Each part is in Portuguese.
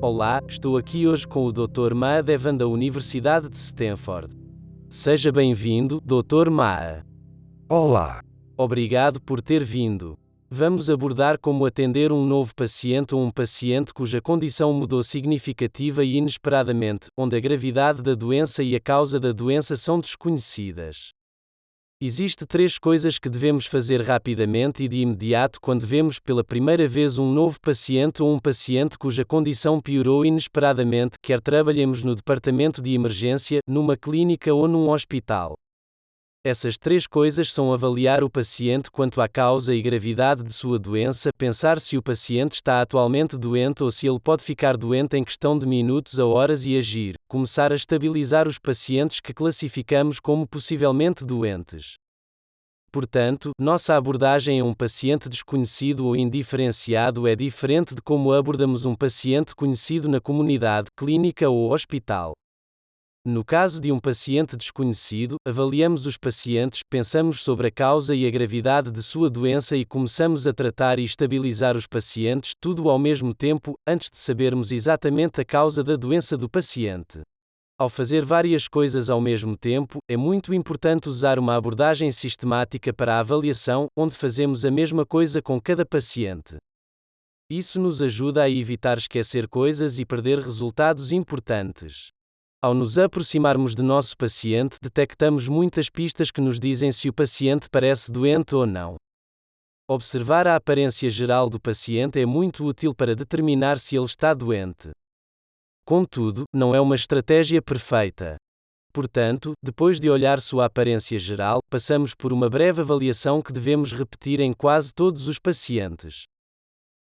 Olá, estou aqui hoje com o Dr. Ma Devan da Universidade de Stanford. Seja bem-vindo, Dr. Ma. Olá, Obrigado por ter vindo. Vamos abordar como atender um novo paciente ou um paciente cuja condição mudou significativa e inesperadamente, onde a gravidade da doença e a causa da doença são desconhecidas. Existem três coisas que devemos fazer rapidamente e de imediato quando vemos pela primeira vez um novo paciente ou um paciente cuja condição piorou inesperadamente, quer trabalhemos no departamento de emergência, numa clínica ou num hospital. Essas três coisas são avaliar o paciente quanto à causa e gravidade de sua doença, pensar se o paciente está atualmente doente ou se ele pode ficar doente em questão de minutos a horas e agir, começar a estabilizar os pacientes que classificamos como possivelmente doentes. Portanto, nossa abordagem a um paciente desconhecido ou indiferenciado é diferente de como abordamos um paciente conhecido na comunidade, clínica ou hospital. No caso de um paciente desconhecido, avaliamos os pacientes, pensamos sobre a causa e a gravidade de sua doença e começamos a tratar e estabilizar os pacientes, tudo ao mesmo tempo, antes de sabermos exatamente a causa da doença do paciente. Ao fazer várias coisas ao mesmo tempo, é muito importante usar uma abordagem sistemática para a avaliação, onde fazemos a mesma coisa com cada paciente. Isso nos ajuda a evitar esquecer coisas e perder resultados importantes. Ao nos aproximarmos de nosso paciente, detectamos muitas pistas que nos dizem se o paciente parece doente ou não. Observar a aparência geral do paciente é muito útil para determinar se ele está doente. Contudo, não é uma estratégia perfeita. Portanto, depois de olhar sua aparência geral, passamos por uma breve avaliação que devemos repetir em quase todos os pacientes.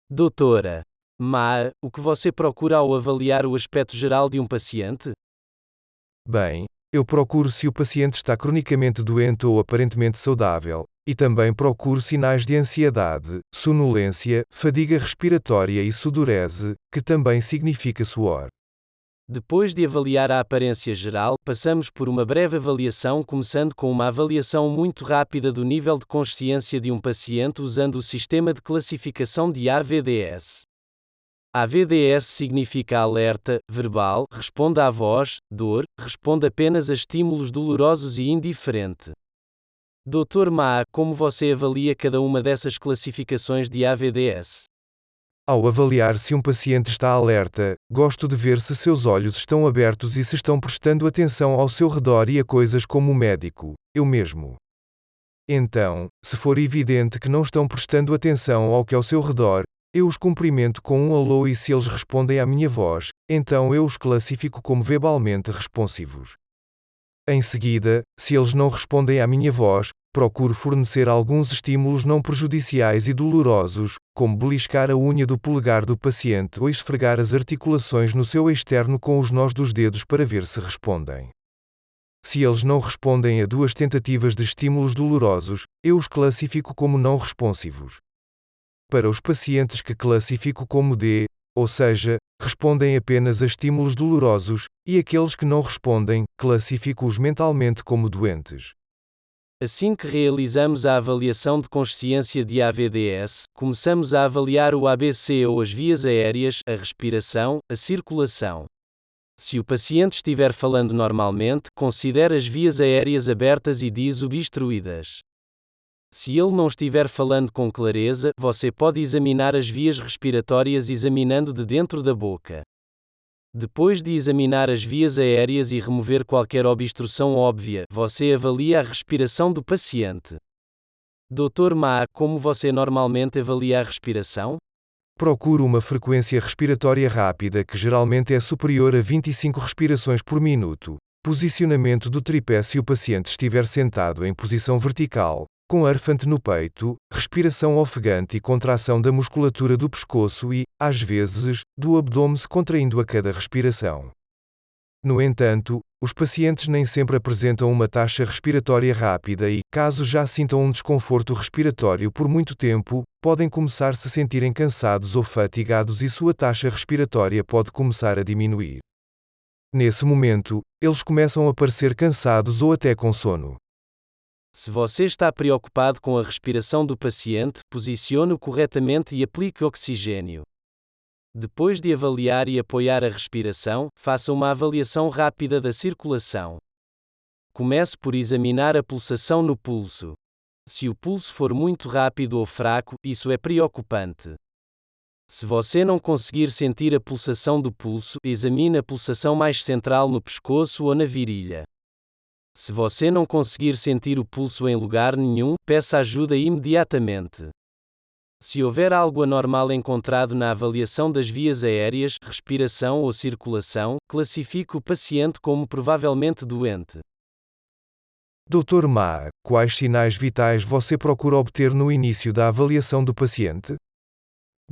Doutora Ma, o que você procura ao avaliar o aspecto geral de um paciente? bem, eu procuro se o paciente está cronicamente doente ou aparentemente saudável, e também procuro sinais de ansiedade, sonolência, fadiga respiratória e sudorese, que também significa suor. Depois de avaliar a aparência geral, passamos por uma breve avaliação começando com uma avaliação muito rápida do nível de consciência de um paciente usando o sistema de classificação de AVDS. AVDS significa alerta, verbal, responde à voz, dor, responde apenas a estímulos dolorosos e indiferente. Dr. Ma, como você avalia cada uma dessas classificações de AVDS? Ao avaliar se um paciente está alerta, gosto de ver se seus olhos estão abertos e se estão prestando atenção ao seu redor e a coisas como o médico, eu mesmo. Então, se for evidente que não estão prestando atenção ao que é ao seu redor, eu os cumprimento com um alô e se eles respondem à minha voz, então eu os classifico como verbalmente responsivos. Em seguida, se eles não respondem à minha voz, procuro fornecer alguns estímulos não prejudiciais e dolorosos, como beliscar a unha do polegar do paciente ou esfregar as articulações no seu externo com os nós dos dedos para ver se respondem. Se eles não respondem a duas tentativas de estímulos dolorosos, eu os classifico como não responsivos. Para os pacientes que classifico como D, ou seja, respondem apenas a estímulos dolorosos, e aqueles que não respondem, classifico-os mentalmente como doentes. Assim que realizamos a avaliação de consciência de AVDS, começamos a avaliar o ABC ou as vias aéreas, a respiração, a circulação. Se o paciente estiver falando normalmente, considere as vias aéreas abertas e desobstruídas. Se ele não estiver falando com clareza, você pode examinar as vias respiratórias examinando de dentro da boca. Depois de examinar as vias aéreas e remover qualquer obstrução óbvia, você avalia a respiração do paciente. Dr. Ma, como você normalmente avalia a respiração? Procuro uma frequência respiratória rápida que geralmente é superior a 25 respirações por minuto. Posicionamento do tripé se o paciente estiver sentado em posição vertical, com arfante no peito, respiração ofegante e contração da musculatura do pescoço e, às vezes, do abdômen se contraindo a cada respiração. No entanto, os pacientes nem sempre apresentam uma taxa respiratória rápida e, caso já sintam um desconforto respiratório por muito tempo, podem começar a se sentirem cansados ou fatigados e sua taxa respiratória pode começar a diminuir. Nesse momento, eles começam a parecer cansados ou até com sono. Se você está preocupado com a respiração do paciente, posicione-o corretamente e aplique oxigênio. Depois de avaliar e apoiar a respiração, faça uma avaliação rápida da circulação. Comece por examinar a pulsação no pulso. Se o pulso for muito rápido ou fraco, isso é preocupante. Se você não conseguir sentir a pulsação do pulso, examine a pulsação mais central no pescoço ou na virilha. Se você não conseguir sentir o pulso em lugar nenhum, peça ajuda imediatamente. Se houver algo anormal encontrado na avaliação das vias aéreas, respiração ou circulação, classifique o paciente como provavelmente doente. Dr. Ma, quais sinais vitais você procura obter no início da avaliação do paciente?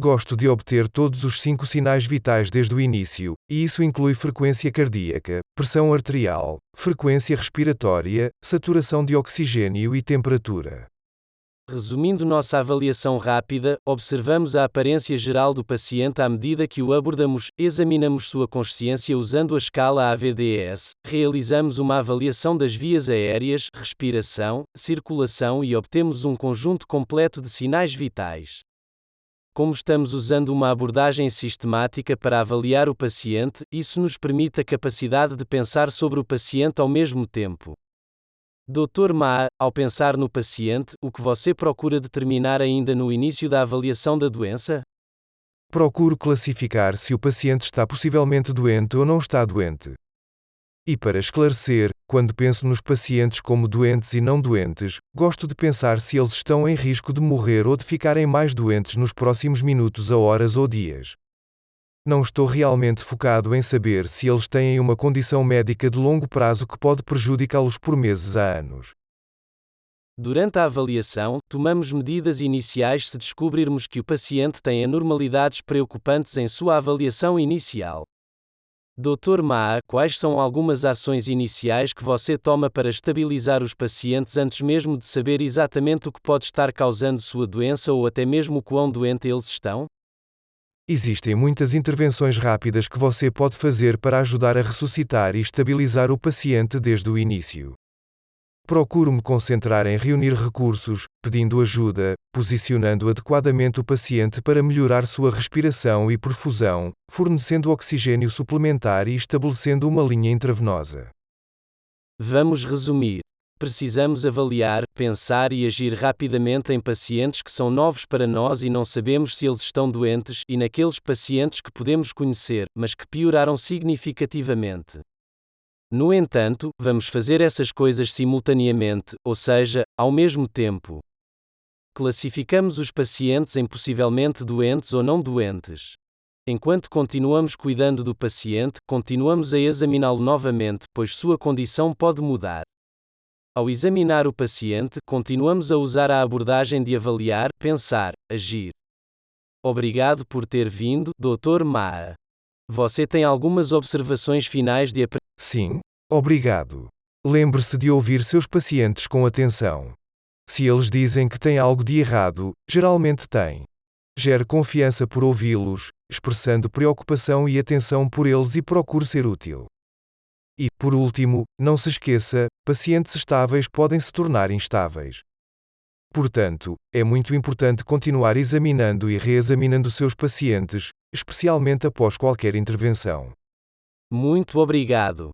Gosto de obter todos os 5 sinais vitais desde o início, e isso inclui frequência cardíaca, pressão arterial, frequência respiratória, saturação de oxigênio e temperatura. Resumindo nossa avaliação rápida, observamos a aparência geral do paciente à medida que o abordamos, examinamos sua consciência usando a escala AVDS, realizamos uma avaliação das vias aéreas, respiração, circulação e obtemos um conjunto completo de sinais vitais. Como estamos usando uma abordagem sistemática para avaliar o paciente, isso nos permite a capacidade de pensar sobre o paciente ao mesmo tempo. Dr. Ma, ao pensar no paciente, o que você procura determinar ainda no início da avaliação da doença? Procuro classificar se o paciente está possivelmente doente ou não está doente. E para esclarecer, quando penso nos pacientes como doentes e não doentes, gosto de pensar se eles estão em risco de morrer ou de ficarem mais doentes nos próximos minutos a horas ou dias. Não estou realmente focado em saber se eles têm uma condição médica de longo prazo que pode prejudicá-los por meses a anos. Durante a avaliação, tomamos medidas iniciais se descobrirmos que o paciente tem anormalidades preocupantes em sua avaliação inicial. Dr. Ma, quais são algumas ações iniciais que você toma para estabilizar os pacientes antes mesmo de saber exatamente o que pode estar causando sua doença ou até mesmo quão doente eles estão? Existem muitas intervenções rápidas que você pode fazer para ajudar a ressuscitar e estabilizar o paciente desde o início. Procuro me concentrar em reunir recursos, pedindo ajuda, posicionando adequadamente o paciente para melhorar sua respiração e perfusão, fornecendo oxigênio suplementar e estabelecendo uma linha intravenosa. Vamos resumir. Precisamos avaliar, pensar e agir rapidamente em pacientes que são novos para nós e não sabemos se eles estão doentes, e naqueles pacientes que podemos conhecer, mas que pioraram significativamente. No entanto, vamos fazer essas coisas simultaneamente, ou seja, ao mesmo tempo. Classificamos os pacientes em possivelmente doentes ou não doentes. Enquanto continuamos cuidando do paciente, continuamos a examiná-lo novamente, pois sua condição pode mudar. Ao examinar o paciente, continuamos a usar a abordagem de avaliar, pensar, agir. Obrigado por ter vindo, Dr. Ma. Você tem algumas observações finais de Sim, obrigado. Lembre-se de ouvir seus pacientes com atenção. Se eles dizem que tem algo de errado, geralmente tem. Gere confiança por ouvi-los, expressando preocupação e atenção por eles e procure ser útil. E, por último, não se esqueça, pacientes estáveis podem se tornar instáveis. Portanto, é muito importante continuar examinando e reexaminando seus pacientes, especialmente após qualquer intervenção. Muito obrigado.